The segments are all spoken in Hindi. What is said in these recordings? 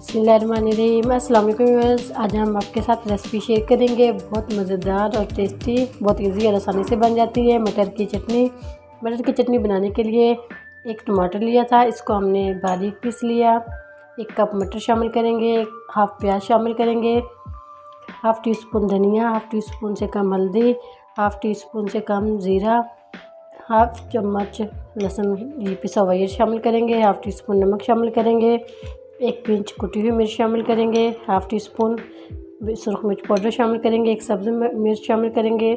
बिस्मिल्लाहिर्रहमानिर्रहीम। अस्सलाम वालेकुम व्यूअर्स। आज हम आपके साथ रेसिपी शेयर करेंगे। बहुत मज़ेदार और टेस्टी, बहुत इजी और आसानी से बन जाती है मटर की चटनी। मटर की चटनी बनाने के लिए एक टमाटर लिया था, इसको हमने बारीक पीस लिया। 1 कप मटर शामिल करेंगे, हाफ़ प्याज शामिल करेंगे, हाफ़ टी स्पून धनिया, हाफ़ टी स्पून से कम हल्दी, हाफ़ टी स्पून से कम ज़ीरा, हाफ़ चम्मच लहसुन ये पिसा हुआ ये शामिल करेंगे, हाफ़ टी स्पून नमक शामिल करेंगे, 1 पिंच कुटी हुई मिर्च शामिल करेंगे, हाफ़ टी स्पून सुरख मिर्च पाउडर शामिल करेंगे, 1 सब्ज़ मिर्च शामिल करेंगे,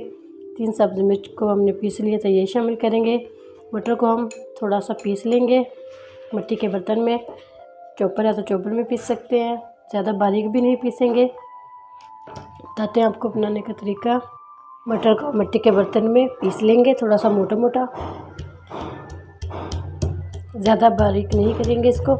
3 सब्ज़ मिर्च को हमने पीस लिया था ये शामिल करेंगे। मटर को हम थोड़ा सा पीस लेंगे मिट्टी के बर्तन में, चॉपर है तो चॉपर में पीस सकते हैं, ज़्यादा बारीक भी नहीं पीसेंगे। बताते हैं आपको बनाने का तरीका। मटर को मिट्टी के बर्तन में पीस लेंगे थोड़ा सा मोटा मोटा, ज़्यादा बारीक नहीं करेंगे इसको।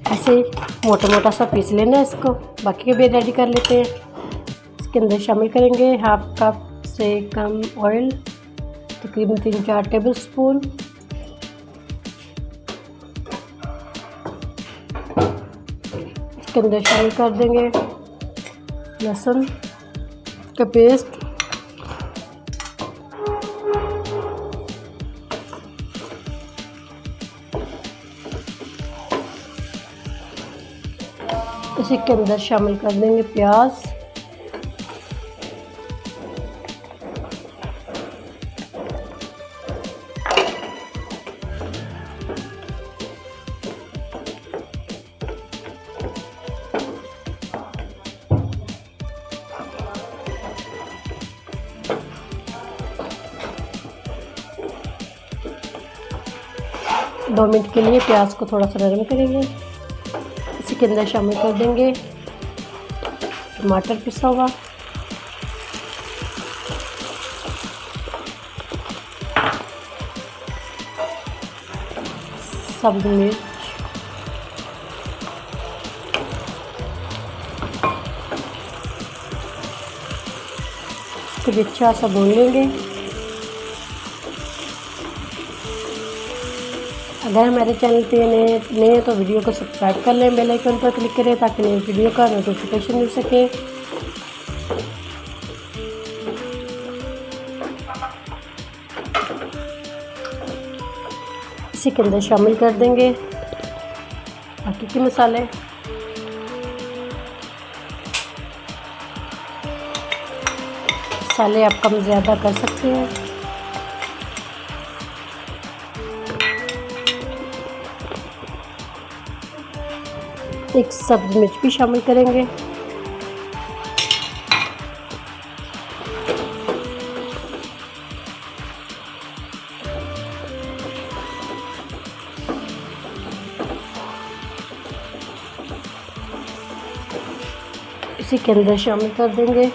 ऐसे मोटा मोटा सा पीस लेना है इसको। बाकी के भी रेडी कर लेते हैं। इसके अंदर शामिल करेंगे हाफ़ कप से कम ऑयल, तकरीबन 3-4 टेबल स्पून। इसके अंदर शामिल कर देंगे लहसुन का पेस्ट, इसी के अंदर शामिल कर देंगे प्याज, दो मिनट के लिए प्याज को थोड़ा सा नरम करेंगे। इसी के अंदर शामिल कर देंगे टमाटर पिसा हुआ, सब्ज़ मिर्च, इसको भी अच्छा सा भून लेंगे। अगर हमारे चैनल पे नए हैं तो वीडियो को सब्सक्राइब कर लें, बेल आइकन पर क्लिक करें ताकि नई वीडियो का नोटिफिकेशन मिल सके। इसी के अंदर शामिल कर देंगे बाकी के मसाले। मसाले आप कम ज़्यादा कर सकते हैं। एक सब्ज़ मिर्च भी शामिल करेंगे। इसी के अंदर शामिल कर देंगे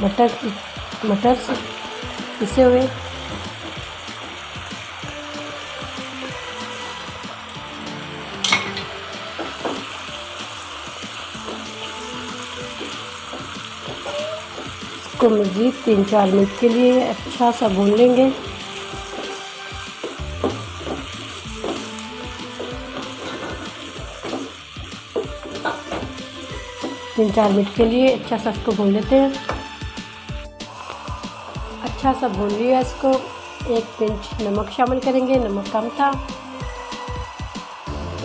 मटर पिसे हुए, इसको मज़ीद 3-4 मिनट के लिए अच्छा सा भून लेंगे। तीन 4 मिनट के लिए अच्छा सा इसको भून लेते हैं। अच्छा सा भून लिया इसको। 1 पिंच नमक शामिल करेंगे, नमक कम था।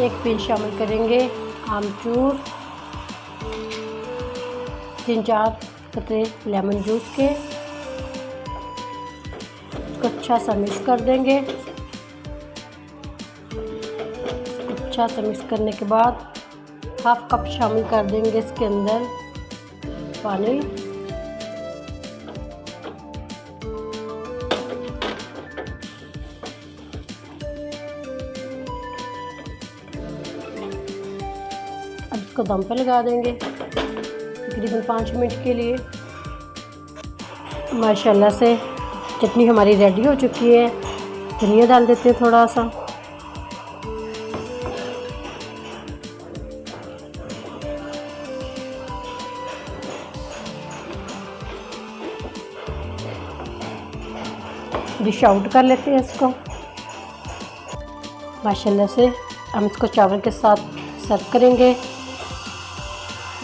1 पिंच शामिल करेंगे आमचूर, 3-4 कतरे लेमन जूस के। इसको अच्छा सा मिक्स कर देंगे। अच्छा से मिक्स करने के बाद हाफ कप शामिल कर देंगे इसके अंदर पानी। अब इसको दम पे लगा देंगे तकरीबन 5 मिनट के लिए। माशाल्लाह से चटनी हमारी रेडी हो चुकी है। धनिया डाल देते हैं थोड़ा सा। डिश आउट कर लेते हैं इसको। माशाल्लाह से हम इसको चावल के साथ सर्व करेंगे।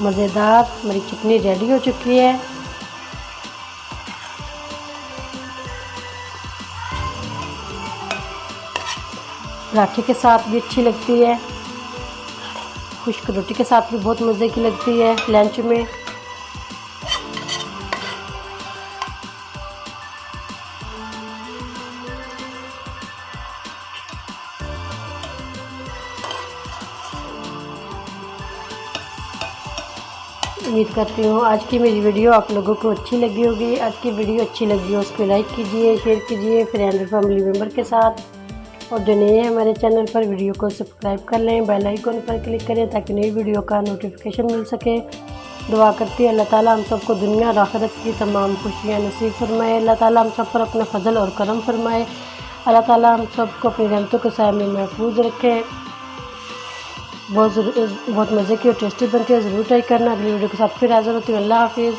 मज़ेदार हमारी चटनी रेडी हो चुकी है। पराठे के साथ भी अच्छी लगती है, खुश्क रोटी के साथ भी बहुत मज़े की लगती है लंच में। उम्मीद करती हूँ आज की मेरी वीडियो आप लोगों को अच्छी लगी होगी। आज की वीडियो अच्छी लगी हो उसको लाइक कीजिए, शेयर कीजिए फ्रेंड और फैमिली मेम्बर के साथ। और जो नए हैं हमारे चैनल पर वीडियो को सब्सक्राइब कर लें, बेल आइकन पर क्लिक करें ताकि नई वीडियो का नोटिफिकेशन मिल सके। दुआ करती है अल्लाह ताला हम सबको दुनिया और आखिरत की तमाम खुशियाँ नसीब फरमाए। अल्लाह ताला हम सब पर अपना फजल और करम फरमाए। अल्लाह ताला हम सबको अपनी रहमतों के साए में महफूज रखें। बहुत मज़े की और टेस्टी बनती है, ज़रूर ट्राई करना। अगली वीडियो के साथ फिर हाज़िर होती हूँ। अल्लाह हाफिज़।